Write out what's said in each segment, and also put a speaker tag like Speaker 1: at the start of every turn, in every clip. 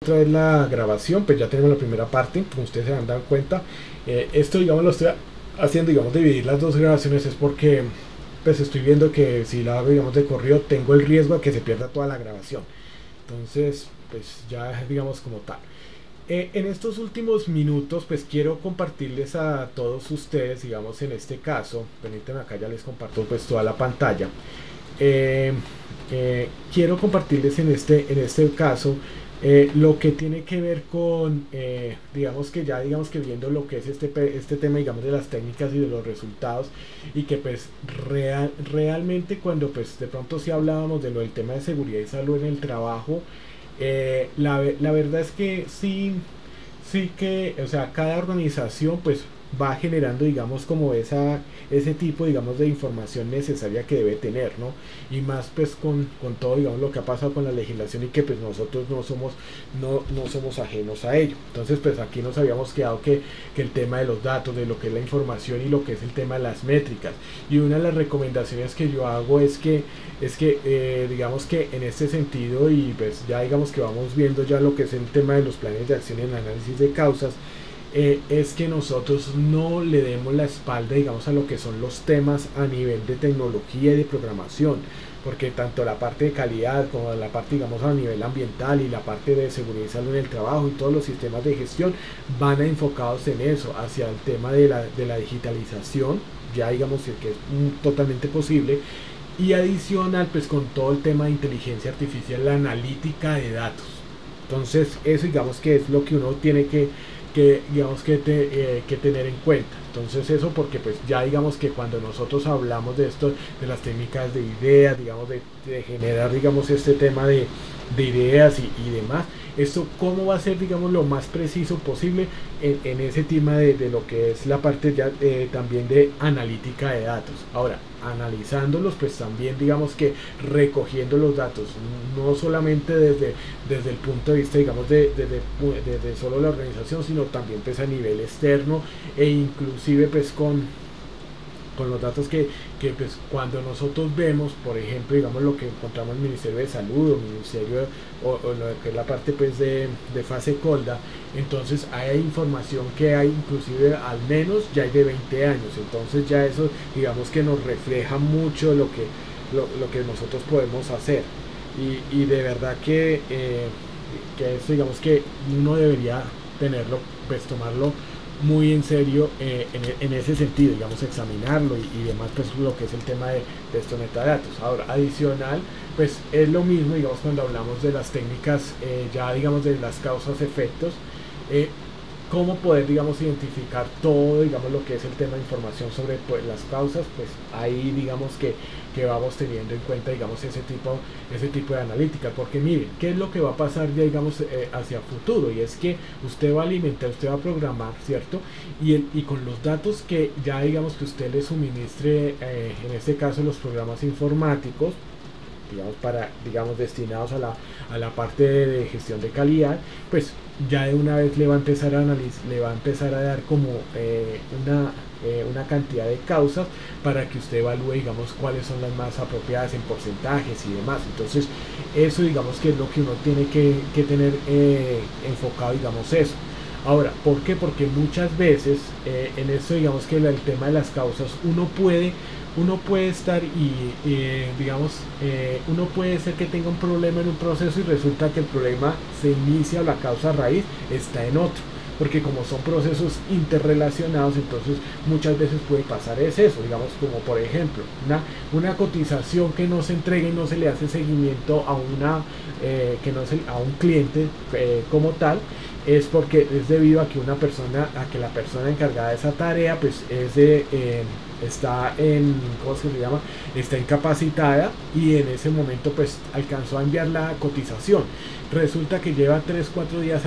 Speaker 1: Otra vez la grabación, pues ya tenemos la primera parte, como ustedes se han dado cuenta. Esto, digamos, lo estoy haciendo, digamos, dividir las dos grabaciones, es porque pues estoy viendo que si la hago, digamos, de corrido, tengo el riesgo de que se pierda toda la grabación. Entonces, pues ya, digamos, como tal. En estos últimos minutos, pues quiero compartirles a todos ustedes, digamos, en este caso, permítanme acá, ya les comparto pues toda la pantalla. Eh, Quiero compartirles en este caso lo que tiene que ver con, digamos que ya, digamos que viendo lo que es este tema, digamos, de las técnicas y de los resultados, y que pues realmente cuando pues de pronto si hablábamos de lo del tema de seguridad y salud en el trabajo, la verdad es que sí, sí que, o sea, cada organización pues va generando, digamos, como ese tipo, digamos, de información necesaria que debe tener, ¿no? Y más pues con todo, digamos, lo que ha pasado con la legislación y que pues nosotros no somos ajenos a ello. Entonces pues aquí nos habíamos quedado que el tema de los datos, de lo que es la información y lo que es el tema de las métricas. Y una de las recomendaciones que yo hago es que digamos que en este sentido, y pues ya digamos que vamos viendo ya lo que es el tema de los planes de acción en análisis de causas, es que nosotros no le demos la espalda, digamos, a lo que son los temas a nivel de tecnología y de programación, porque tanto la parte de calidad como la parte, digamos, a nivel ambiental y la parte de seguridad y salud en el trabajo y todos los sistemas de gestión van enfocados en eso, hacia el tema de la digitalización, ya digamos que es totalmente posible, y adicional pues con todo el tema de inteligencia artificial, la analítica de datos. Entonces eso digamos que es lo que uno tiene que digamos que tener en cuenta. Entonces eso porque pues ya digamos que cuando nosotros hablamos de esto, de las técnicas de ideas, digamos de generar, digamos, este tema de ideas y demás, esto cómo va a ser, digamos, lo más preciso posible en ese tema de lo que es la parte ya también de analítica de datos. Ahora, analizándolos, pues también digamos que recogiendo los datos, no solamente desde el punto de vista, digamos, de solo la organización, sino también pues a nivel externo, e inclusive pues con los datos que pues cuando nosotros vemos, por ejemplo, digamos, lo que encontramos en el Ministerio de Salud o Ministerio o lo que es la parte pues de fase colda, entonces hay información que hay inclusive al menos ya hay de 20 años. Entonces ya eso digamos que nos refleja mucho lo que nosotros podemos hacer, y de verdad que eso digamos que uno debería tenerlo, pues tomarlo muy en serio, en ese sentido, digamos, examinarlo y demás, pues lo que es el tema de estos metadatos. Ahora, adicional, pues es lo mismo, digamos, cuando hablamos de las técnicas, ya digamos, de las causas efectos, eh, cómo poder, digamos, identificar todo, digamos, lo que es el tema de información sobre pues, las causas, pues ahí digamos que vamos teniendo en cuenta, digamos, ese tipo de analítica, porque miren, ¿qué es lo que va a pasar ya, digamos, hacia futuro? Y es que usted va a alimentar, usted va a programar, ¿cierto? Y con los datos que ya, digamos, que usted le suministre, en este caso los programas informáticos, digamos, digamos, destinados a la parte de gestión de calidad, pues ya de una vez le va a empezar a analizar, le va a empezar a dar como una cantidad de causas para que usted evalúe, digamos, cuáles son las más apropiadas en porcentajes y demás. Entonces eso digamos que es lo que uno tiene que tener enfocado, digamos, eso. Ahora, ¿por qué? Porque muchas veces en eso, digamos, que el tema de las causas, uno puede estar digamos, uno puede ser que tenga un problema en un proceso y resulta que el problema se inicia, o la causa raíz está en otro, porque como son procesos interrelacionados, entonces muchas veces puede pasar eso, digamos, como por ejemplo una cotización que no se entrega y no se le hace seguimiento a un cliente como tal, es porque es debido a que la persona encargada de esa tarea pues ¿cómo se llama? Está incapacitada, y en ese momento pues alcanzó a enviar la cotización. Resulta que lleva 3 4 días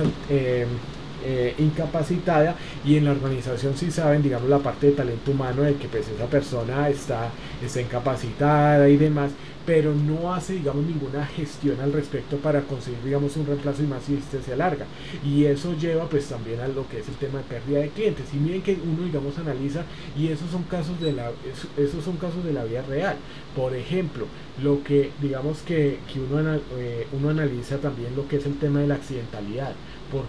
Speaker 1: incapacitada, y en la organización sí saben, digamos, la parte de talento humano de que pues esa persona está incapacitada y demás, pero no hace, digamos, ninguna gestión al respecto para conseguir, digamos, un reemplazo, y más si este se alarga, y eso lleva pues también a lo que es el tema de pérdida de clientes. Y miren que uno, digamos, analiza, y esos son casos de la vida real. Por ejemplo, lo que digamos que uno analiza también lo que es el tema de la accidentalidad. ¿Por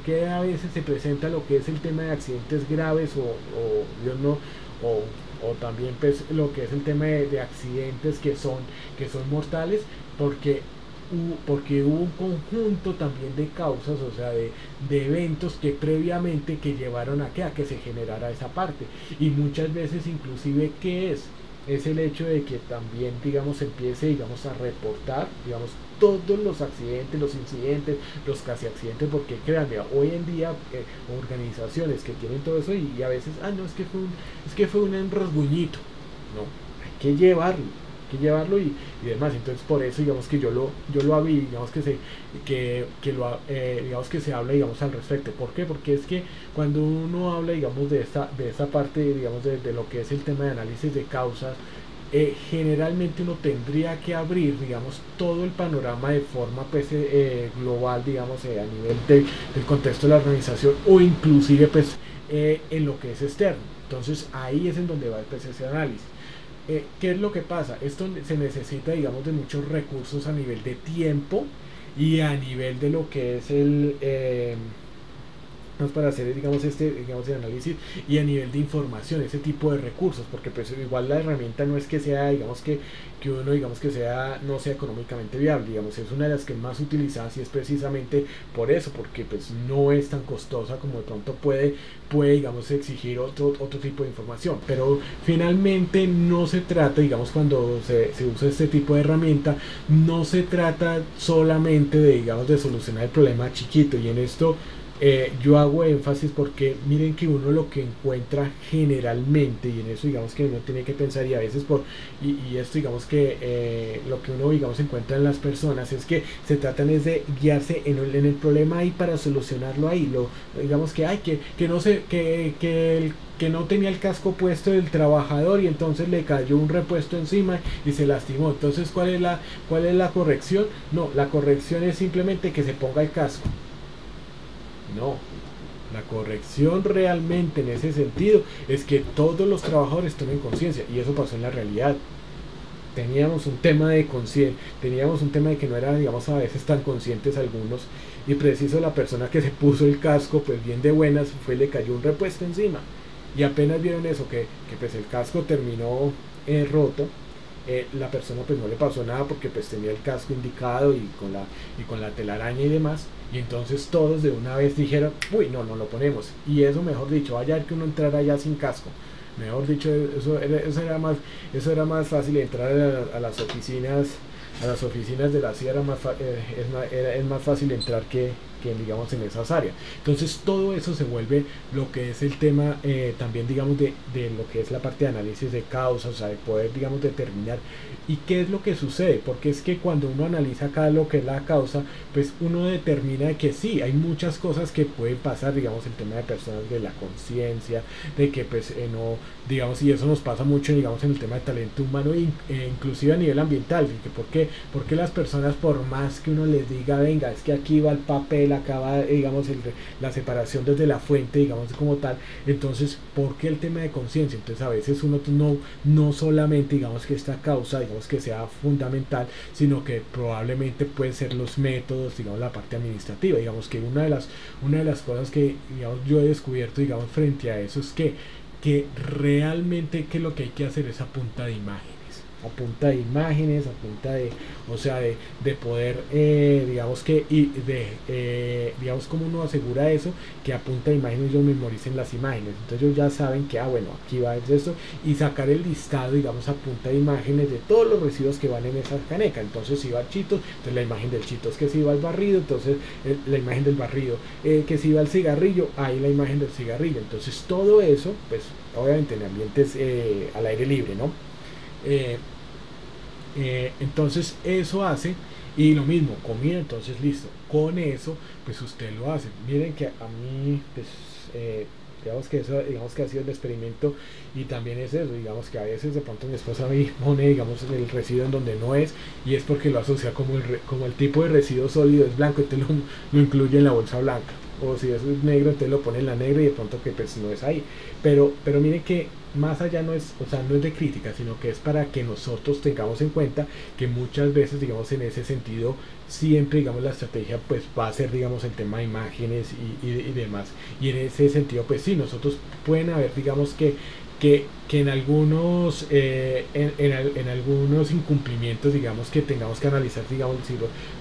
Speaker 1: qué a veces se presenta lo que es el tema de accidentes graves o Dios no, o, o también pues lo que es el tema de accidentes que son mortales? Porque hubo un conjunto también de causas, o sea, de eventos que previamente que llevaron a que se generara esa parte. Y muchas veces inclusive, ¿qué es el hecho de que también, digamos, empiece, digamos, a reportar, digamos, todos los accidentes, los incidentes, los casi accidentes, porque créanme, hoy en día organizaciones que tienen todo eso, y a veces, no, es que fue un rasguñito. No, hay que llevarlo y demás. Entonces por eso, digamos, que yo lo había, digamos, digamos, que se habla, digamos, al respecto. ¿Por qué? Porque es que cuando uno habla, digamos, de esta parte, digamos, de lo que es el tema de análisis de causas, generalmente uno tendría que abrir, digamos, todo el panorama de forma pues, global, digamos, a nivel del contexto de la organización, o inclusive pues en lo que es externo. Entonces ahí es en donde va pues, ese análisis. ¿Qué es lo que pasa? Esto se necesita, digamos, de muchos recursos a nivel de tiempo y a nivel de lo que es para hacer, digamos, digamos, el análisis, y a nivel de información, ese tipo de recursos, porque pues igual la herramienta no es que sea, digamos, que uno, digamos, que no sea económicamente viable, digamos, es una de las que más utilizadas, y es precisamente por eso, porque pues no es tan costosa como de pronto puede digamos, exigir otro tipo de información. Pero finalmente no se trata, digamos, cuando se usa este tipo de herramienta, no se trata solamente de, digamos, de solucionar el problema chiquito. Y en esto yo hago énfasis porque miren que uno lo que encuentra generalmente, y en eso, digamos, que uno tiene que pensar, y a veces y esto, digamos, que lo que uno, digamos, encuentra en las personas es que se tratan es de guiarse en el problema ahí para solucionarlo ahí. Digamos que no sé, que no tenía el casco puesto del trabajador, y entonces le cayó un repuesto encima y se lastimó. Entonces, ¿cuál es la corrección? No, la corrección es simplemente que se ponga el casco. No, la corrección realmente en ese sentido es que todos los trabajadores tomen conciencia, y eso pasó en la realidad. Teníamos un tema de conciencia, teníamos un tema de que no eran, digamos, a veces tan conscientes algunos, y preciso la persona que se puso el casco, pues bien de buenas, le cayó un repuesto encima, y apenas vieron eso, que pues el casco terminó roto. La persona pues no le pasó nada porque pues tenía el casco indicado y con la telaraña y demás, y entonces todos de una vez dijeron, uy, no lo ponemos. Y eso, mejor dicho, vaya a ver que uno entrara ya sin casco. Mejor dicho, eso era más fácil. Entrar a las oficinas de la CIA es más fácil entrar que digamos, en esas áreas. Entonces todo eso se vuelve lo que es el tema también, digamos, de lo que es la parte de análisis de causas, o sea, de poder, digamos, determinar y qué es lo que sucede, porque es que cuando uno analiza acá lo que es la causa, pues uno determina que sí, hay muchas cosas que pueden pasar, digamos, el tema de personas, de la conciencia, de que pues no, digamos, y eso nos pasa mucho, digamos, en el tema de talento humano, inclusive a nivel ambiental, porque las personas, por más que uno les diga, venga, es que aquí va el papel, acá va, digamos, la separación desde la fuente, digamos, como tal, entonces, ¿por qué el tema de conciencia? Entonces a veces uno no solamente, digamos, que esta causa, digamos, que sea fundamental, sino que probablemente pueden ser los métodos, digamos, la parte administrativa. Digamos que una de las cosas que, digamos, yo he descubierto, digamos, frente a eso es que realmente que lo que hay que hacer es a punta de imágenes, a punta de, o sea, de poder, digamos, digamos, como uno asegura eso, que a punta de imágenes ellos memoricen las imágenes. Entonces ellos ya saben que, bueno, aquí va esto, y sacar el listado, digamos, a punta de imágenes de todos los residuos que van en esa caneca. Entonces, si va el Cheetos, entonces la imagen del Cheetos; que si va el barrido, entonces la imagen del barrido; que si va el cigarrillo, ahí la imagen del cigarrillo. Entonces todo eso, pues obviamente en ambientes al aire libre, ¿no? Entonces eso hace, Y lo mismo, comida, entonces listo. Con eso, pues usted lo hace. Miren que a mí, pues, digamos que eso, digamos que ha sido el experimento y también es eso, digamos que a veces de pronto mi esposa me pone, digamos, el residuo en donde no es y es porque lo asocia como como el tipo de residuo sólido es blanco, entonces lo incluye en la bolsa blanca. O si es negro, entonces lo pone en la negra y de pronto que pues no es ahí. Pero miren que más allá no es, o sea, no es de crítica, sino que es para que nosotros tengamos en cuenta que muchas veces, digamos, en ese sentido, siempre, digamos, la estrategia pues va a ser, digamos, el tema de imágenes y demás. Y en ese sentido, pues sí, nosotros pueden haber, digamos, que en algunos en algunos incumplimientos, digamos, que tengamos que analizar, digamos,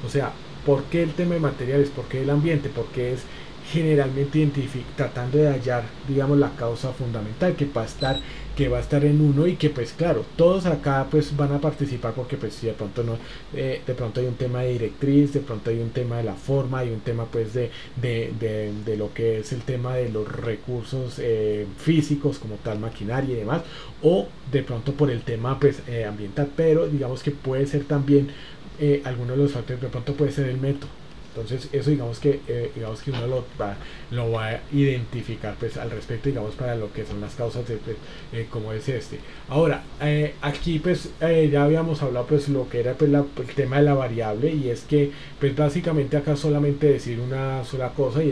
Speaker 1: o sea, ¿por qué el tema de materiales? ¿Por qué el ambiente? Porque es generalmente tratando de hallar, digamos, la causa fundamental que va a estar en uno y que pues claro, todos acá pues van a participar porque pues si de pronto no, de pronto hay un tema de directriz, de pronto hay un tema de la forma, hay un tema pues de lo que es el tema de los recursos físicos como tal, maquinaria y demás, o de pronto por el tema pues ambiental, pero digamos que puede ser también algunos de los factores, de pronto puede ser el método. Entonces eso digamos que uno lo va a identificar pues al respecto, digamos, para lo que son las causas de como es este. Ahora, aquí pues ya habíamos hablado pues lo que era pues el tema de la variable, y es que pues básicamente acá solamente decir una sola cosa, y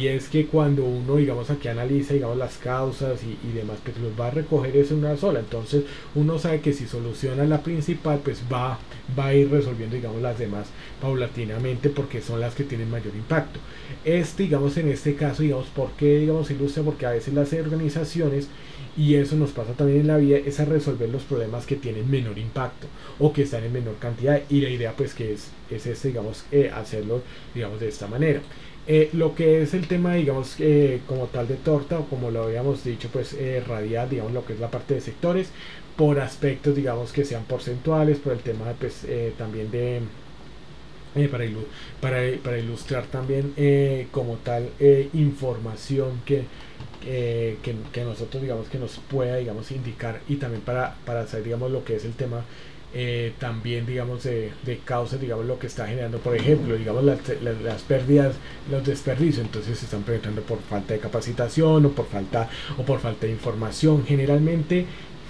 Speaker 1: es que cuando uno, digamos, aquí analiza, digamos, las causas y demás, pues los va a recoger eso en una sola. Entonces uno sabe que si soluciona la principal, pues va a ir resolviendo, digamos, las demás paulatinamente, porque son las que tienen mayor impacto. Digamos, en este caso, digamos, ¿por qué, digamos, ilustra? Porque a veces las organizaciones, y eso nos pasa también en la vida, es a resolver los problemas que tienen menor impacto o que están en menor cantidad, y la idea pues que es digamos, hacerlo, digamos, de esta manera. Lo que es el tema, digamos, como tal de torta, o como lo habíamos dicho, pues radial, digamos, lo que es la parte de sectores, por aspectos, digamos, que sean porcentuales, por el tema pues también de para ilustrar también como tal información que nosotros, digamos, que nos pueda, digamos, indicar, y también para saber, digamos, lo que es el tema también, digamos, de causas, digamos, lo que está generando, por ejemplo, digamos, las pérdidas, los desperdicios. Entonces se están presentando por falta de capacitación o por falta de información.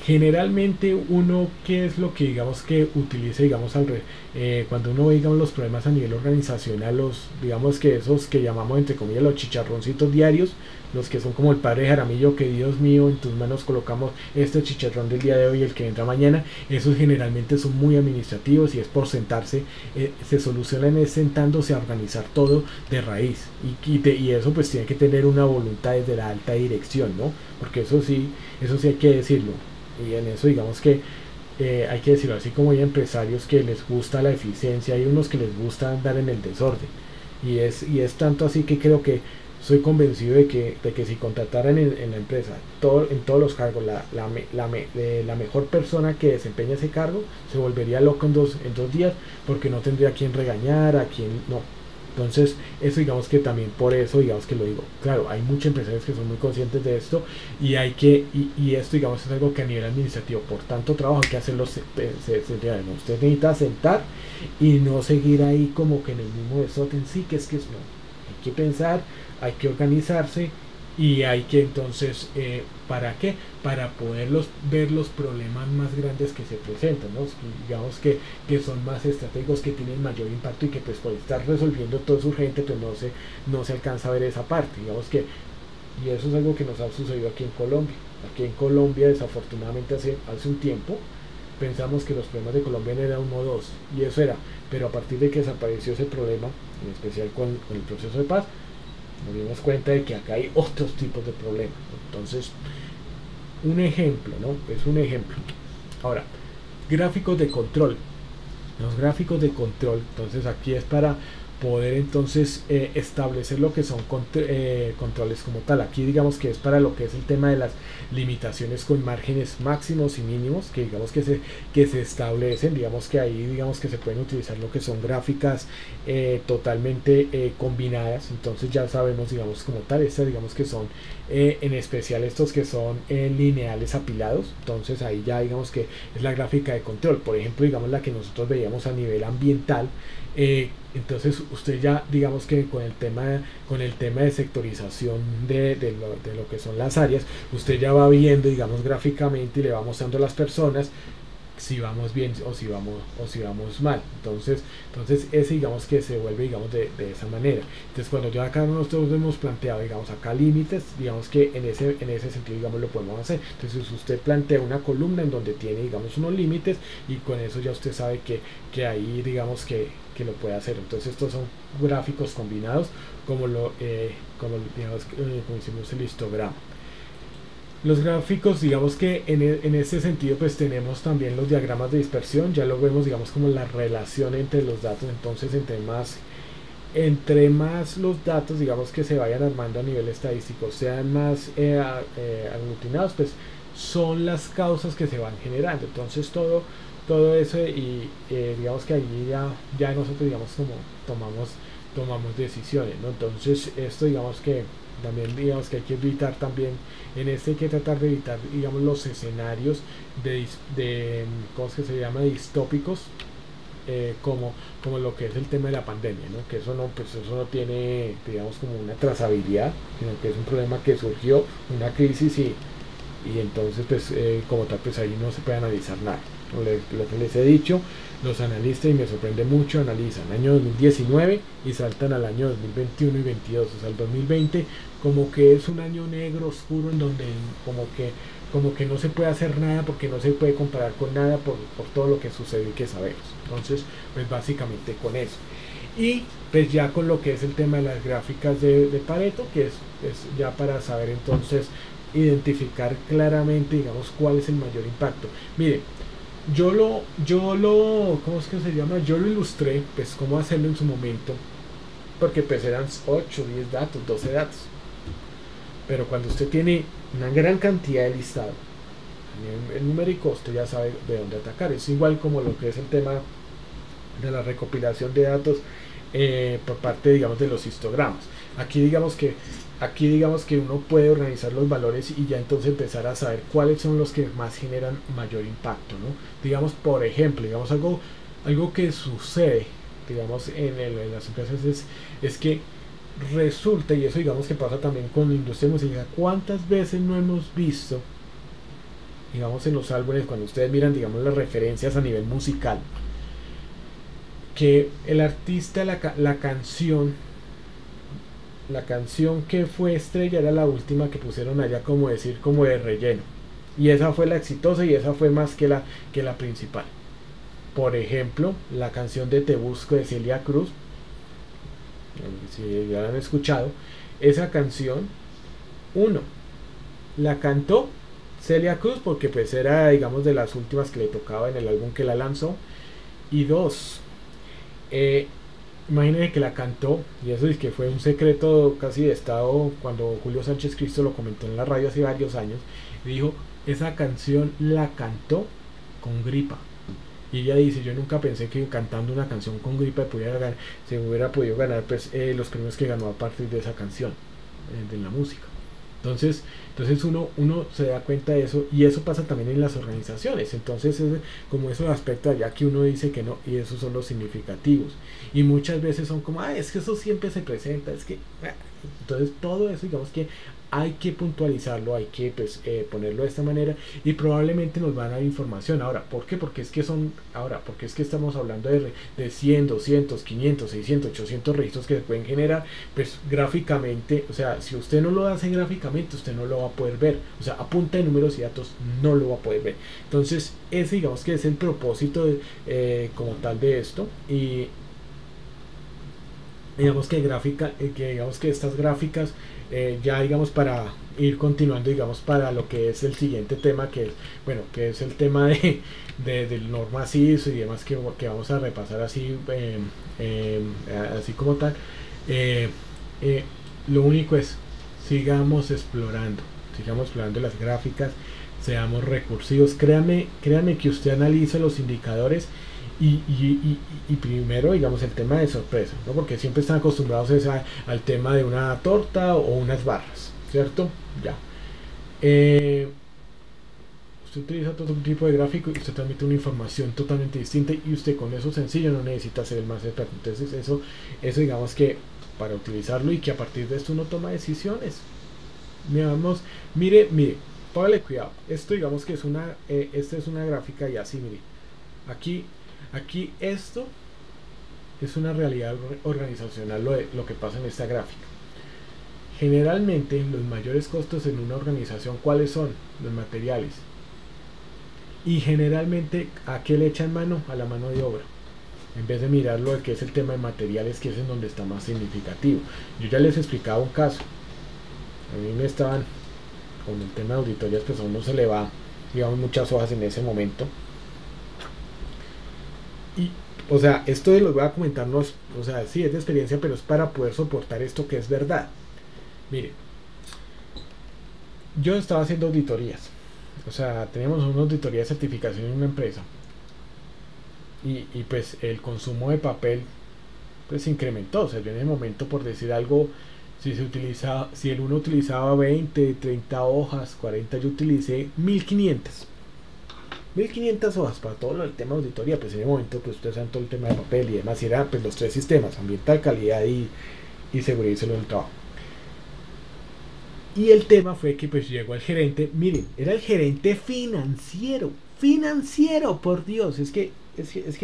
Speaker 1: Generalmente uno, ¿qué es lo que, digamos, que utiliza, digamos, cuando uno ve, digamos, los problemas a nivel organizacional, digamos, que esos que llamamos entre comillas los chicharroncitos diarios, los que son como el padre Jaramillo, que Dios mío, en tus manos colocamos este chicharrón del día de hoy, el que vendrá mañana. Esos generalmente son muy administrativos y es por sentarse, se solucionan es sentándose a organizar todo de raíz, y eso pues tiene que tener una voluntad desde la alta dirección, ¿no? Porque eso sí hay que decirlo. Y en eso, digamos que hay que decirlo, así como hay empresarios que les gusta la eficiencia, hay unos que les gusta andar en el desorden, y es tanto así que creo que soy convencido de que si contrataran en la empresa en todos los cargos la mejor persona que desempeña ese cargo, se volvería loco en dos días, porque no tendría a quien regañar, a quien no. Entonces, eso, digamos, que también por eso, digamos, que lo digo. Claro, hay muchos empresarios que son muy conscientes de esto, y esto, digamos, es algo que a nivel administrativo, por tanto trabajo, hay que hacerlo. Usted necesita sentar y no seguir ahí como que en el mismo desorden. Sí, que es no. Hay que pensar, hay que organizarse, y hay que entonces, ¿para qué? Para poder ver los problemas más grandes que se presentan, ¿no? Digamos que son más estratégicos, que tienen mayor impacto, y que pues por estar resolviendo todo es urgente, pues no se alcanza a ver esa parte, digamos que, y eso es algo que nos ha sucedido aquí en Colombia. Aquí en Colombia, desafortunadamente, hace un tiempo pensamos que los problemas de Colombia eran uno o dos, y eso era, pero a partir de que desapareció ese problema, en especial con el proceso de paz, nos dimos cuenta de que acá hay otros tipos de problemas. Entonces, un ejemplo, ¿no? Es un ejemplo. Ahora, gráficos de control. Los gráficos de control, entonces aquí es para poder entonces establecer lo que son controles como tal. Aquí digamos que es para lo que es el tema de las limitaciones con márgenes máximos y mínimos que digamos que se establecen, digamos que ahí digamos que se pueden utilizar lo que son gráficas totalmente combinadas. Entonces ya sabemos digamos como tal, estas digamos que son en especial estos que son lineales apilados. Entonces ahí ya digamos que es la gráfica de control, por ejemplo digamos la que nosotros veíamos a nivel ambiental. Entonces usted ya digamos que con el tema de sectorización de lo que son las áreas, usted ya va viendo digamos gráficamente y le va mostrando a las personas si vamos bien o si vamos mal. Entonces ese digamos que se vuelve digamos de esa manera. Entonces cuando ya acá nosotros hemos planteado digamos acá límites, digamos que en ese sentido digamos lo podemos hacer. Entonces usted plantea una columna en donde tiene digamos unos límites y con eso ya usted sabe que ahí digamos que lo puede hacer. Entonces estos son gráficos combinados como digamos como hicimos el histograma. Los gráficos, digamos que en ese sentido pues tenemos también los diagramas de dispersión, ya lo vemos digamos como la relación entre los datos. Entonces entre más los datos digamos que se vayan armando a nivel estadístico sean más aglutinados, pues son las causas que se van generando. Entonces todo eso y digamos que allí ya nosotros digamos como tomamos decisiones, ¿no? Entonces esto digamos que también digamos que hay que evitar también hay que tratar de evitar digamos los escenarios de ¿cómo es que se llama? Distópicos, como lo que es el tema de la pandemia, ¿no? Que eso no tiene digamos como una trazabilidad, sino que es un problema que surgió, una crisis y entonces pues como tal pues ahí no se puede analizar nada. Lo que les he dicho, los analistas, y me sorprende mucho, analizan el año 2019 y saltan al año 2021 y 2022, o sea el 2020 como que es un año negro oscuro en donde como que no se puede hacer nada porque no se puede comparar con nada por todo lo que sucede y que sabemos. Entonces pues básicamente con eso, y pues ya con lo que es el tema de las gráficas de Pareto, que es ya para saber entonces identificar claramente digamos cuál es el mayor impacto. Mire, ¿cómo es que se llama? Yo lo ilustré, pues cómo hacerlo en su momento, porque pues eran 8, 10 datos, 12 datos. Pero cuando usted tiene una gran cantidad de listado, el numérico, usted ya sabe de dónde atacar. Es igual como lo que es el tema de la recopilación de datos por parte digamos de los histogramas. Aquí digamos que uno puede organizar los valores y ya entonces empezar a saber cuáles son los que más generan mayor impacto, ¿no? Digamos, por ejemplo, digamos algo que sucede digamos en las empresas es que resulta, y eso digamos que pasa también con la industria musical, cuántas veces no hemos visto digamos en los álbumes, cuando ustedes miran digamos las referencias a nivel musical, que el artista, la canción que fue estrella era la última que pusieron allá, como decir, como de relleno, y esa fue la exitosa y esa fue más que la principal. Por ejemplo, la canción de Te Busco de Celia Cruz, si ya la han escuchado, esa canción, la cantó Celia Cruz porque pues era digamos de las últimas que le tocaba en el álbum que la lanzó, y dos, imagínense que la cantó, y eso es que fue un secreto casi de estado cuando Julio Sánchez Cristo lo comentó en la radio hace varios años, y dijo, esa canción la cantó con gripa. Y ella dice, yo nunca pensé que cantando una canción con gripa se hubiera podido ganar pues, los premios que ganó a partir de esa canción, de la música. Entonces uno se da cuenta de eso, y eso pasa también en las organizaciones. Entonces es como esos aspectos allá que uno dice que no, y esos son los significativos, y muchas veces son como, es que eso siempre se presenta, es que entonces todo eso digamos que hay que puntualizarlo, hay que pues, ponerlo de esta manera, y probablemente nos van a dar información. Ahora, ¿por qué? Porque es que estamos hablando de 100, 200, 500, 600, 800 registros que se pueden generar, pues gráficamente, o sea, si usted no lo hace gráficamente, usted no lo va a poder ver, o sea, a punta de números y datos no lo va a poder ver. Entonces, ese digamos que es el propósito como tal de esto, y digamos que digamos que estas gráficas, ya digamos para ir continuando, digamos para lo que es el siguiente tema, que es, bueno, que es el tema del normas ISO y demás, que vamos a repasar así, eh, así como tal. eh, eh, lo único es, sigamos explorando las gráficas, seamos recursivos. Créanme que usted analiza los indicadores y primero, digamos, el tema de sorpresa, ¿no? Porque siempre están acostumbrados al tema de una torta o unas barras, ¿cierto? Ya. Usted utiliza todo tipo de gráfico y usted transmite una información totalmente distinta, y usted con eso sencillo no necesita ser el más experto. Entonces eso digamos que para utilizarlo, y que a partir de esto uno toma decisiones. Miramos, mire, póngale cuidado. Esto digamos que es esta es una gráfica, y así, mire. Aquí esto es una realidad organizacional, lo que pasa en esta gráfica. Generalmente los mayores costos en una organización, ¿cuáles son? Los materiales. Y generalmente, ¿a qué le echan mano? A la mano de obra, en vez de mirar lo que es el tema de materiales, que es en donde está más significativo. Yo ya les explicaba un caso. A mí me estaban con el tema de auditorías, pues a uno se le va, digamos, muchas hojas en ese momento. Y, o sea, esto de lo voy a comentar, no es, o sea, sí es de experiencia, pero es para poder soportar esto que es verdad. Mire, yo estaba haciendo auditorías, o sea, teníamos una auditoría de certificación en una empresa, y pues el consumo de papel pues se incrementó. O sea, yo en el momento, por decir algo, si el uno utilizaba 20, 30 hojas, 40, yo utilicé 1500 hojas para todo el tema de auditoría. Pues en el momento, pues ustedes saben todo el tema de papel y demás, y eran pues los tres sistemas: ambiental, calidad y seguridad y salud del trabajo. Y el tema fue que pues llegó el gerente, miren, era el gerente financiero, por Dios. Es que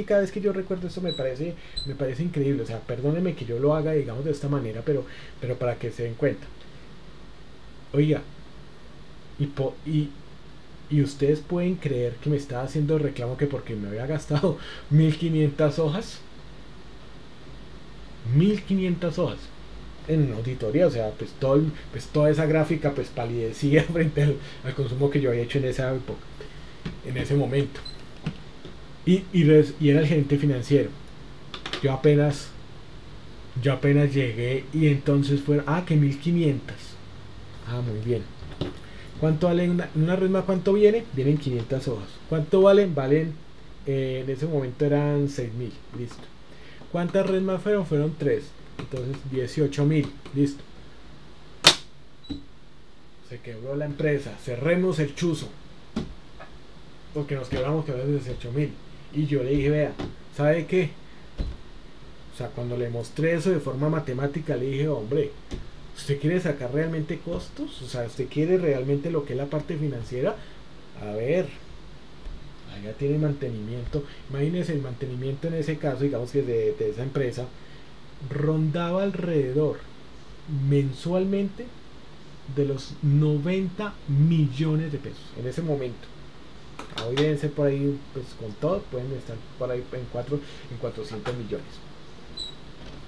Speaker 1: cada vez que yo recuerdo esto me parece increíble. O sea, perdónenme que yo lo haga, digamos, de esta manera, pero para que se den cuenta. Oiga, y ustedes pueden creer que me estaba haciendo reclamo, que porque me había gastado 1500 hojas. 1500 hojas en auditoría. O sea, pues toda esa gráfica pues palidecía frente al consumo que yo había hecho en esa época, en ese momento. Y era el gerente financiero. Yo apenas llegué, y entonces fueron, que 1500. Muy bien. ¿Cuánto vale una resma? ¿Cuánto viene? Vienen 500 hojas. ¿Cuánto valen? En ese momento eran 6000. Listo. ¿Cuántas resmas fueron? Fueron 3. Entonces 18.000. Listo. Se quebró la empresa. Cerremos el chuzo, porque nos quebramos que a veces 18.000. Y yo le dije, vea, ¿sabe qué? O sea, cuando le mostré eso de forma matemática, le dije, hombre, ¿usted quiere sacar realmente costos? O sea, ¿usted quiere realmente lo que es la parte financiera? A ver, allá tiene mantenimiento. Imagínense, el mantenimiento en ese caso, digamos que de esa empresa, rondaba alrededor mensualmente de los 90 millones de pesos en ese momento. Hoy deben ser por ahí, pues con todo, pueden estar por ahí en 400 millones.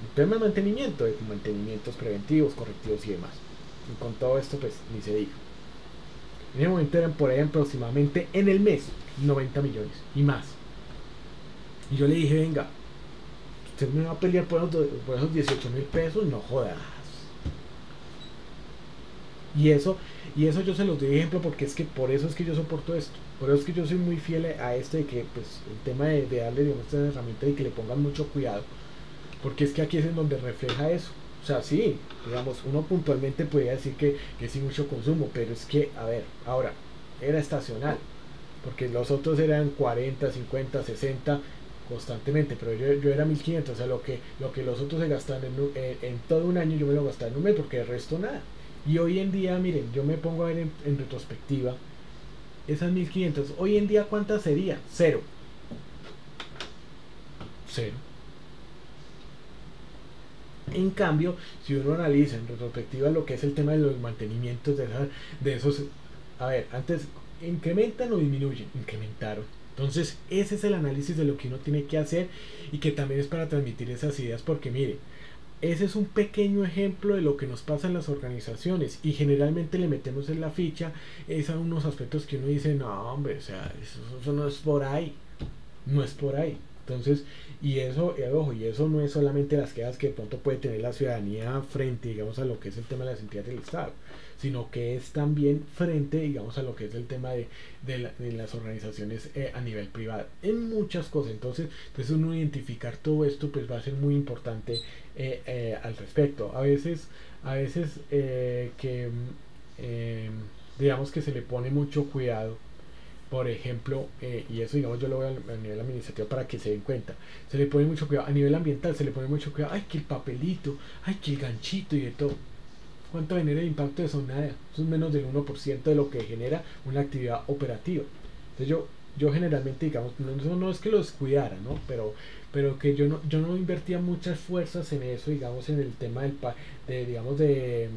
Speaker 1: El tema de mantenimiento, de mantenimientos preventivos, correctivos y demás. Y con todo esto, pues ni se diga. En ese momento eran por ahí aproximadamente en el mes 90 millones y más. Y yo le dije, venga, usted me va a pelear por esos 18.000 pesos, no jodas. Y eso yo se los doy ejemplo, porque es que por eso es que yo soporto esto. Por eso es que yo soy muy fiel a esto, de que pues el tema de darle, digamos, esta herramienta, y que le pongan mucho cuidado, porque es que aquí es en donde refleja eso. O sea, sí, digamos, uno puntualmente podría decir que sí, mucho consumo, pero es que, a ver, ahora, era estacional, porque los otros eran 40, 50, 60 constantemente, pero yo era 1500. O sea, lo que los otros se gastan en todo un año, yo me lo gastaba en un mes, porque el resto nada. Y hoy en día, miren, yo me pongo a ver en retrospectiva esas 1500. Hoy en día, ¿cuántas sería? Cero. En cambio, si uno analiza en retrospectiva lo que es el tema de los mantenimientos de esos, a ver, antes, ¿incrementan o disminuyen? Incrementaron. Entonces, ese es el análisis de lo que uno tiene que hacer, y que también es para transmitir esas ideas, porque mire, ese es un pequeño ejemplo de lo que nos pasa en las organizaciones y generalmente le metemos en la ficha es a unos aspectos que uno dice, no hombre, o sea, eso no es por ahí, no es por ahí. Entonces, y eso, ojo, y eso no es solamente las quejas que de pronto puede tener la ciudadanía frente, digamos, a lo que es el tema de las entidades del Estado, sino que es también frente, digamos, a lo que es el tema de las organizaciones a nivel privado, en muchas cosas. Entonces uno identificar todo esto, pues va a ser muy importante al respecto. Que digamos que se le pone mucho cuidado, por ejemplo, y eso digamos yo lo veo a nivel administrativo para que se den cuenta, se le pone mucho cuidado, a nivel ambiental se le pone mucho cuidado, ay que el papelito, ay que el ganchito y de todo. ¿Cuánto genera el impacto de eso? Nada, eso es menos del 1% de lo que genera una actividad operativa. Entonces yo generalmente, digamos, no es que los cuidara, ¿no? Pero que yo no invertía muchas fuerzas en eso, digamos, en el tema digamos, de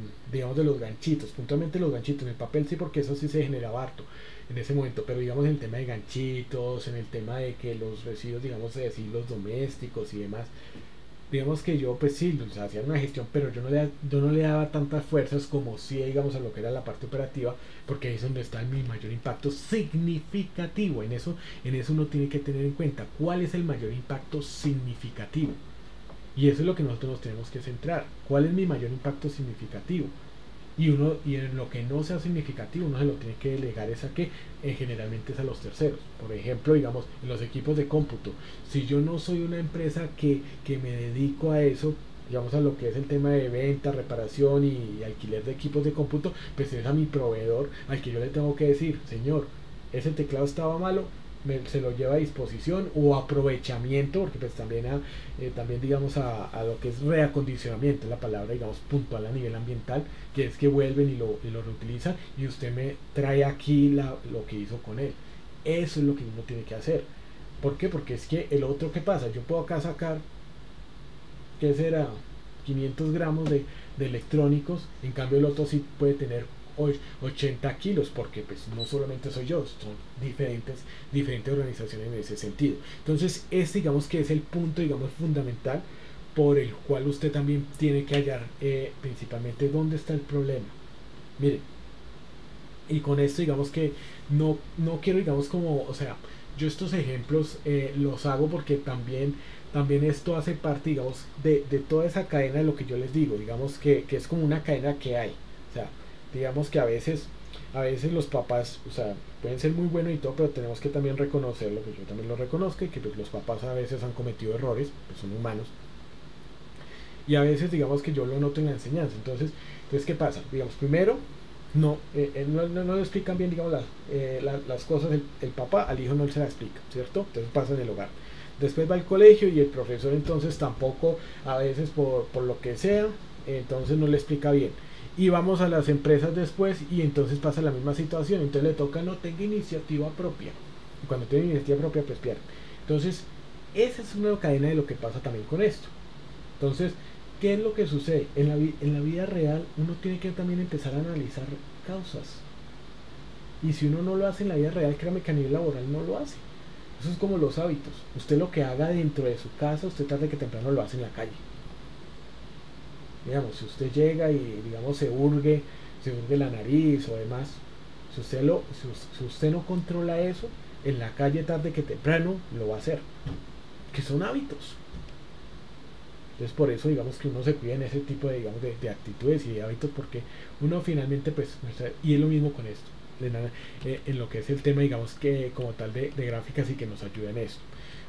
Speaker 1: los ganchitos, puntualmente los ganchitos, en el papel sí, porque eso sí se generaba harto en ese momento, pero digamos en el tema de ganchitos, en el tema de que los residuos, digamos, de los domésticos y demás, digamos que yo pues sí, o sea, hacía una gestión, pero yo no le daba tantas fuerzas como si digamos a lo que era la parte operativa, porque ahí es donde está mi mayor impacto significativo. En eso uno tiene que tener en cuenta cuál es el mayor impacto significativo. Y eso es lo que nosotros nos tenemos que centrar. ¿Cuál es mi mayor impacto significativo? Y en lo que no sea significativo uno se lo tiene que delegar es a que generalmente es a los terceros. Por ejemplo, digamos, en los equipos de cómputo, si yo no soy una empresa que me dedico a eso, digamos a lo que es el tema de venta, reparación y alquiler de equipos de cómputo, pues es a mi proveedor al que yo le tengo que decir, señor, ese teclado estaba malo, se lo lleva a disposición, o aprovechamiento, porque pues también digamos a lo que es reacondicionamiento, la palabra digamos puntual a nivel ambiental, que es que vuelven y lo reutilizan y usted me trae aquí lo que hizo con él. Eso es lo que uno tiene que hacer. ¿Por qué? Porque es que el otro, ¿qué pasa? Yo puedo acá sacar, ¿qué será? 500 gramos de electrónicos, en cambio el otro sí puede tener 80 kilos, porque pues no solamente soy yo, son diferentes organizaciones en ese sentido. Entonces digamos que es el punto, digamos, fundamental por el cual usted también tiene que hallar principalmente dónde está el problema. Mire, y con esto digamos que no quiero, digamos, como, o sea, yo estos ejemplos los hago porque también esto hace parte, digamos, de toda esa cadena de lo que yo les digo, digamos que es como una cadena que hay. O sea, digamos que a veces los papás, o sea, pueden ser muy buenos y todo, pero tenemos que también reconocerlo, que yo también lo reconozco, y que pues, los papás a veces han cometido errores, pues son humanos, y a veces digamos que yo lo noto en la enseñanza. Entonces ¿qué pasa? Digamos, primero, no le explican bien, digamos, las cosas, el papá al hijo no se la explica, ¿cierto? Entonces pasa en el hogar. Después va al colegio y el profesor entonces tampoco, a veces por lo que sea, entonces no le explica bien. Y vamos a las empresas después y entonces pasa la misma situación, entonces le toca no tenga iniciativa propia. Y cuando tiene iniciativa propia, pues pierde. Entonces, esa es una cadena de lo que pasa también con esto. Entonces, ¿qué es lo que sucede? En la vida real uno tiene que también empezar a analizar causas. Y si uno no lo hace en la vida real, créame que a nivel laboral no lo hace. Eso es como los hábitos. Usted lo que haga dentro de su casa, usted tarde que temprano lo hace en la calle. Digamos, si usted llega y digamos se hurgue la nariz o demás, si usted no controla eso, en la calle tarde que temprano lo va a hacer. Que son hábitos. Entonces por eso digamos que uno se cuida en ese tipo de, digamos, de actitudes y de hábitos, porque uno finalmente pues, y es lo mismo con esto, en lo que es el tema, digamos, que como tal de gráficas y que nos ayuda en esto.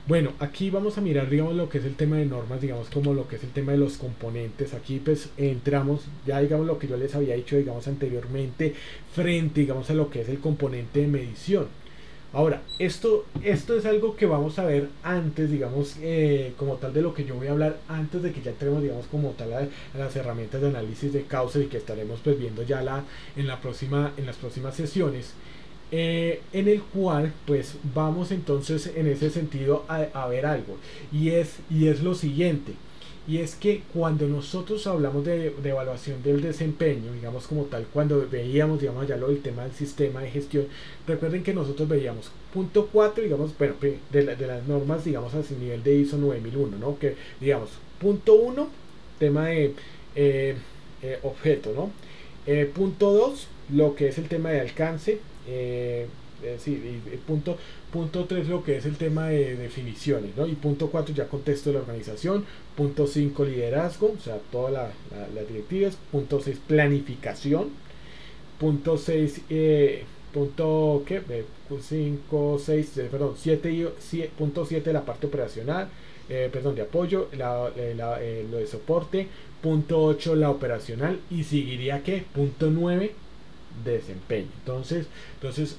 Speaker 1: Bueno, aquí vamos a mirar, digamos, lo que es el tema de normas, digamos, como lo que es el tema de los componentes. Aquí pues entramos, ya digamos lo que yo les había dicho, digamos, anteriormente, frente, digamos, a lo que es el componente de medición. Ahora, esto es algo que vamos a ver antes, digamos, como tal de lo que yo voy a hablar antes de que ya entremos, digamos, como tal a las herramientas de análisis de causas, y que estaremos pues viendo ya en las próximas sesiones, en el cual pues vamos entonces en ese sentido a ver algo, y es lo siguiente. Y es que cuando nosotros hablamos de evaluación del desempeño, digamos como tal, cuando veíamos, digamos, ya lo del tema del sistema de gestión, recuerden que nosotros veíamos punto 4, digamos, bueno, de las normas, digamos, a nivel de ISO 9001, ¿no? Que, digamos, punto 1, tema de objeto, ¿no? Punto 2, lo que es el tema de alcance. Sí, y punto 3, lo que es el tema de definiciones, ¿no? Y punto 4, ya contexto de la organización. Punto 5, liderazgo, o sea, todas las directivas. Punto 6, planificación. Punto 6, punto ¿qué? 5, 6, perdón, 7, punto 7, la parte operacional, perdón, de apoyo, lo de soporte. Punto 8, la operacional, y seguiría que punto 9, desempeño. Entonces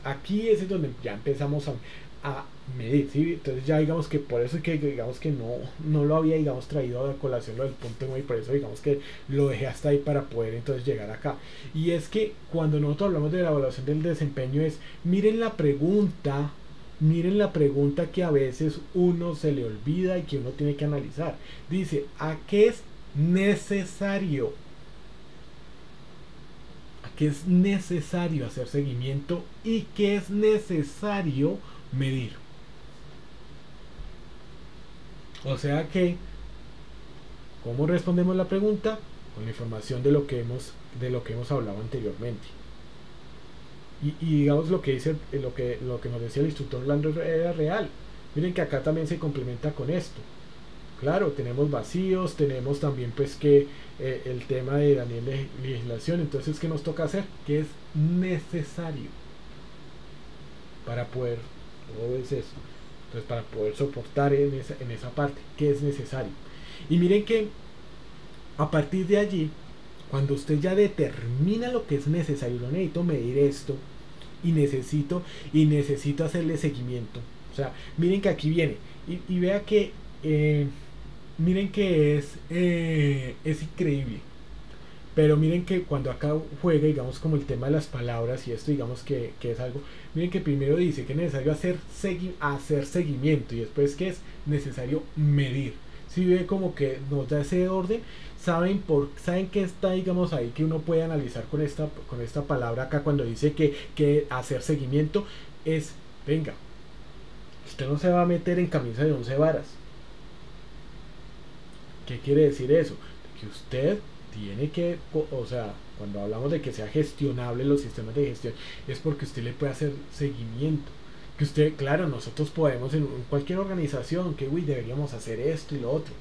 Speaker 1: aquí es donde ya empezamos a medir, ¿sí? Entonces ya digamos que por eso es que digamos que no lo había, digamos, traído a colación lo del punto 9, y por eso digamos que lo dejé hasta ahí para poder entonces llegar acá. Y es que cuando nosotros hablamos de la evaluación del desempeño es, miren la pregunta que a veces uno se le olvida y que uno tiene que analizar. Dice, ¿a qué es necesario? Que es necesario hacer seguimiento y que es necesario medir. O sea que, ¿cómo respondemos la pregunta? Con la información de lo que hemos hablado anteriormente. Y digamos lo que dice, lo que nos decía el instructor Orlando era real. Miren que acá también se complementa con esto. Claro, tenemos vacíos, tenemos también pues que el tema de la legislación. Entonces, ¿qué nos toca hacer? ¿Qué es necesario para poder, todo es eso, entonces para poder soportar en esa parte? ¿Qué es necesario? Y miren que a partir de allí, cuando usted ya determina lo que es necesario, lo necesito medir esto y necesito hacerle seguimiento. O sea, miren que aquí viene y vea que miren que es increíble. Pero miren que cuando acá juega, digamos, como el tema de las palabras y esto, digamos que es algo. Miren que primero dice que es necesario hacer seguimiento y después que es necesario medir. Si ve como que nos da ese orden, saben que está, digamos, ahí que uno puede analizar con esta palabra acá cuando dice que hacer seguimiento es, venga, usted no se va a meter en camisa de 11 varas. ¿Qué quiere decir eso? Que usted tiene que, o sea, cuando hablamos de que sea gestionable los sistemas de gestión, es porque usted le puede hacer seguimiento. Que usted, claro, nosotros podemos en cualquier organización, que deberíamos hacer esto y lo otro.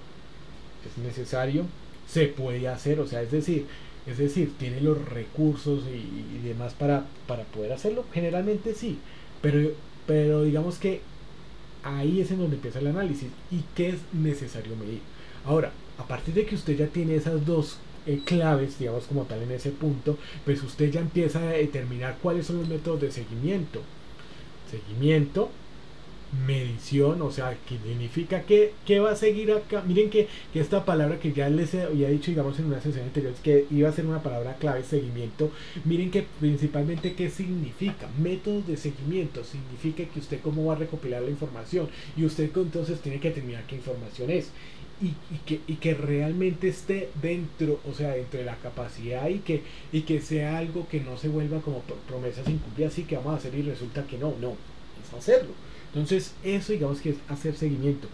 Speaker 1: Es necesario, se puede hacer, o sea, es decir, tiene los recursos y demás para poder hacerlo. Generalmente sí, pero digamos que ahí es en donde empieza el análisis y qué es necesario medir. Ahora, a partir de que usted ya tiene esas dos claves, digamos, como tal en ese punto, pues usted ya empieza a determinar cuáles son los métodos de seguimiento. Seguimiento, medición, o sea, que significa que va a seguir acá. Miren que esta palabra que ya les había dicho, digamos, en una sesión anterior, que iba a ser una palabra clave, seguimiento. Miren que principalmente qué significa. Métodos de seguimiento significa que usted cómo va a recopilar la información y usted entonces tiene que determinar qué información es. Y que realmente esté dentro, o sea, dentro de la capacidad y que sea algo que no se vuelva como promesas incumplidas, así que vamos a hacer y resulta que no, es hacerlo. Entonces eso digamos que es hacer seguimiento.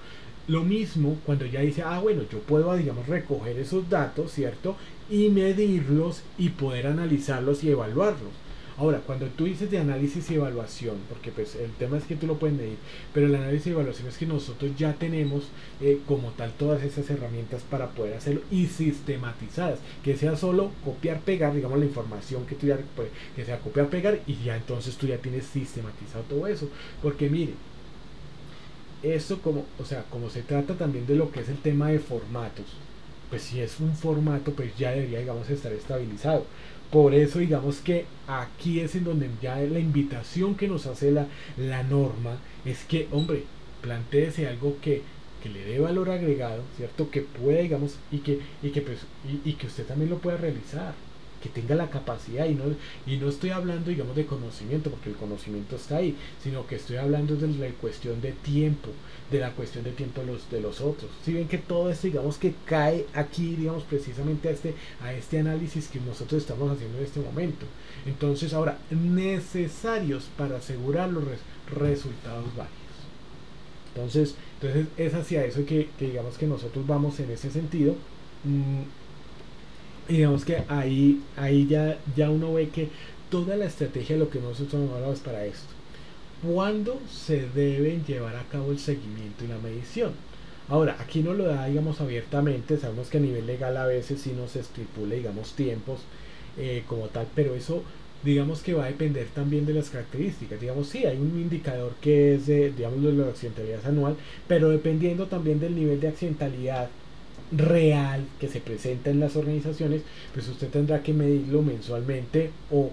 Speaker 1: Lo mismo cuando ya dice, bueno, yo puedo, digamos, recoger esos datos, ¿cierto? Y medirlos y poder analizarlos y evaluarlos. Ahora, cuando tú dices de análisis y evaluación, porque pues el tema es que tú lo puedes medir, pero el análisis y evaluación es que nosotros ya tenemos como tal todas esas herramientas para poder hacerlo y sistematizadas, que sea solo copiar, pegar, digamos, la información que tú ya, pues, que sea copiar, pegar y ya entonces tú ya tienes sistematizado todo eso, porque mire, eso como se trata también de lo que es el tema de formatos, pues si es un formato, pues ya debería, digamos, estar estabilizado. Por eso digamos que aquí es en donde ya la invitación que nos hace la norma es que, hombre, plantéese algo que le dé valor agregado, ¿cierto? Que pueda, digamos, y que usted también lo pueda realizar, que tenga la capacidad y no estoy hablando, digamos, de conocimiento, porque el conocimiento está ahí, sino que estoy hablando de la cuestión de tiempo, de la cuestión de tiempo de los otros. Si ven que todo esto, digamos, que cae aquí, digamos, precisamente a este análisis que nosotros estamos haciendo en este momento. Entonces, ahora, necesarios para asegurar los resultados válidos. Entonces es hacia eso que digamos que nosotros vamos en ese sentido. mm, digamos que ahí ya uno ve que toda la estrategia de lo que nosotros hemos hablado es para esto. ¿Cuándo se deben llevar a cabo el seguimiento y la medición? Ahora, aquí no lo da, digamos, abiertamente. Sabemos que a nivel legal a veces sí nos estipula, digamos, tiempos como tal, pero eso, digamos que va a depender también de las características. Digamos, sí, hay un indicador que es de, digamos, de la accidentalidad anual, pero dependiendo también del nivel de accidentalidad real que se presenta en las organizaciones, pues usted tendrá que medirlo mensualmente o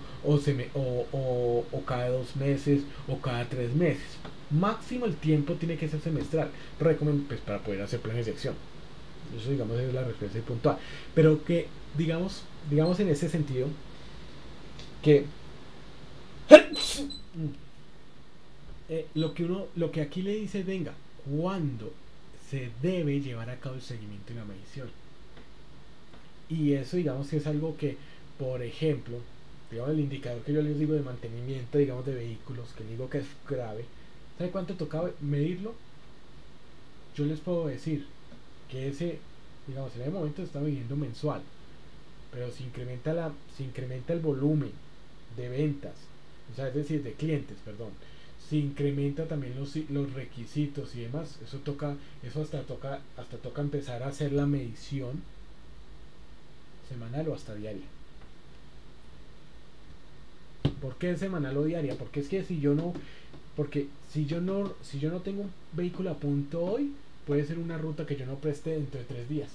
Speaker 1: cada 2 meses o cada 3 meses. Máximo el tiempo tiene que ser semestral, pues para poder hacer planes de acción. Eso, digamos, es la respuesta puntual. Pero que, digamos en ese sentido, que lo que aquí le dice, venga, ¿cuándo se debe llevar a cabo el seguimiento y la medición? Y eso, digamos, que es algo que, por ejemplo, digamos, el indicador que yo les digo de mantenimiento, digamos, de vehículos, que digo que es grave, ¿sabe cuánto tocaba medirlo? Yo les puedo decir que ese, digamos, en el momento está midiendo mensual, pero si incrementa el volumen de ventas, o sea, es decir, de clientes, perdón, si incrementa también los requisitos y demás, eso hasta toca empezar a hacer la medición semanal o hasta diaria. ¿Por qué semanal o diaria? Porque es que si yo no tengo un vehículo a punto hoy, puede ser una ruta que yo no preste dentro de 3 días.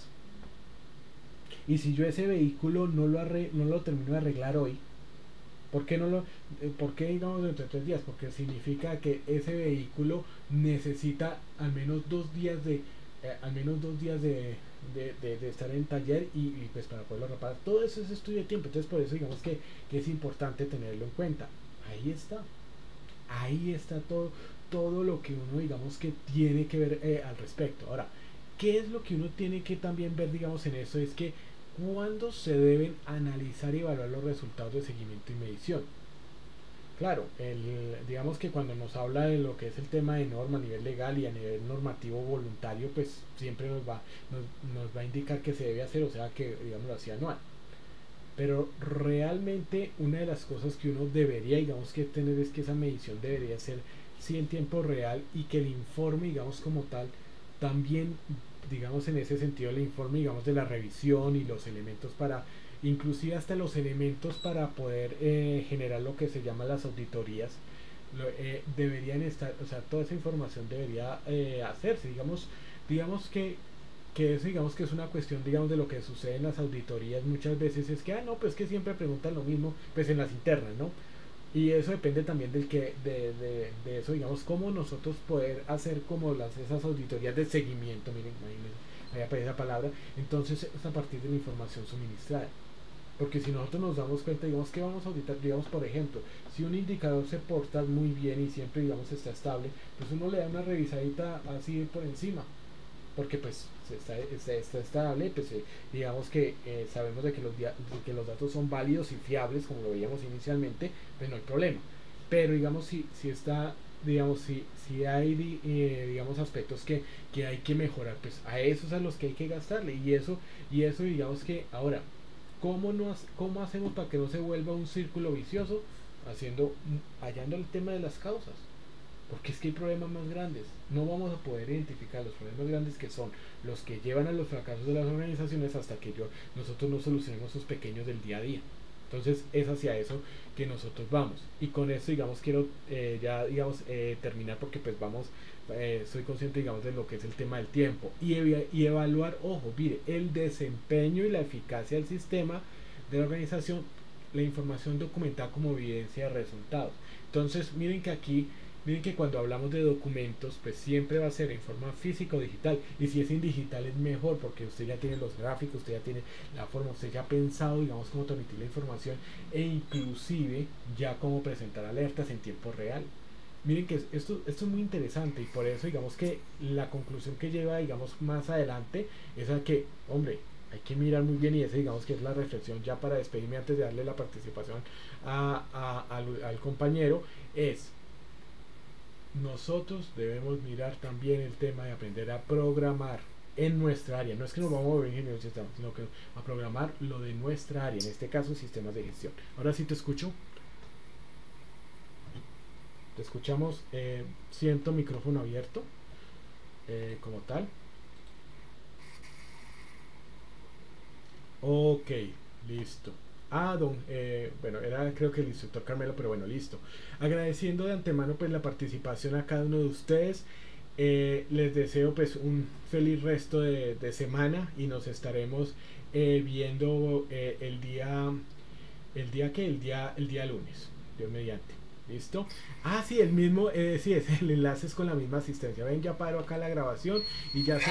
Speaker 1: Y si yo ese vehículo no lo termino de arreglar hoy, ¿por qué no lo, por qué digamos dentro de 3 días? Porque significa que ese vehículo necesita al menos 2 días de estar en taller y pues para poderlo reparar. Todo eso es estudio de tiempo. Entonces por eso digamos que es importante tenerlo en cuenta. Ahí está. Ahí está todo lo que uno digamos que tiene que ver al respecto. Ahora, ¿qué es lo que uno tiene que también ver digamos en eso? Es que cuándo se deben analizar y evaluar los resultados de seguimiento y medición. Claro, digamos que cuando nos habla de lo que es el tema de norma a nivel legal y a nivel normativo voluntario, pues siempre nos va a indicar que se debe hacer, o sea que digamos así anual. Pero realmente una de las cosas que uno debería, digamos, que tener es que esa medición debería ser sí en tiempo real y que el informe, digamos, como tal, también, digamos, en ese sentido, el informe, digamos, de la revisión y los elementos para, inclusive hasta los elementos para poder generar lo que se llama las auditorías, deberían estar, o sea, toda esa información debería hacerse, digamos que eso digamos que es una cuestión digamos de lo que sucede en las auditorías muchas veces es que no pues que siempre preguntan lo mismo pues en las internas, ¿no? Y eso depende también de eso digamos cómo nosotros poder hacer como esas auditorías de seguimiento, miren ahí aparece esa palabra, entonces es a partir de la información suministrada. Porque si nosotros nos damos cuenta, digamos que vamos a auditar, digamos por ejemplo, si un indicador se porta muy bien y siempre digamos está estable, pues uno le da una revisadita así por encima, porque pues está estable, pues digamos que sabemos de que los datos son válidos y fiables como lo veíamos inicialmente, pues no hay problema. Pero digamos si está, digamos si hay digamos aspectos que hay que mejorar, pues a esos es a los que hay que gastarle y eso digamos que ahora ¿cómo hacemos para que no se vuelva un círculo vicioso? Hallando el tema de las causas. Porque es que hay problemas más grandes. No vamos a poder identificar los problemas grandes que son los que llevan a los fracasos de las organizaciones hasta que nosotros no solucionemos esos pequeños del día a día. Entonces es hacia eso que nosotros vamos. Y con esto, digamos, quiero ya, digamos, terminar porque pues soy consciente, digamos, de lo que es el tema del tiempo. Y evaluar, ojo, mire, el desempeño y la eficacia del sistema de la organización, la información documentada como evidencia de resultados. Entonces, miren que cuando hablamos de documentos, pues siempre va a ser en forma física o digital. Y si es en digital es mejor porque usted ya tiene los gráficos, usted ya tiene la forma, usted ya ha pensado, digamos, cómo transmitir la información e inclusive ya cómo presentar alertas en tiempo real. Miren que esto es muy interesante y por eso digamos que la conclusión que lleva, digamos, más adelante es a que, hombre, hay que mirar muy bien y esa digamos que es la reflexión ya para despedirme antes de darle la participación al compañero, es nosotros debemos mirar también el tema de aprender a programar en nuestra área. No es que nos vamos a volver ingenieros de sistemas, sino que a programar lo de nuestra área, en este caso sistemas de gestión. Ahora sí te escucho. Te escuchamos. Siento micrófono abierto como tal. Ok, listo. Bueno, era creo que el instructor Carmelo, pero bueno, listo. Agradeciendo de antemano pues la participación a cada uno de ustedes. Les deseo pues un feliz resto de semana y nos estaremos viendo el día lunes, Dios mediante. ¿Listo? Ah, sí, el mismo, sí, es el enlace es con la misma asistencia. Ven, ya paro acá la grabación y ya se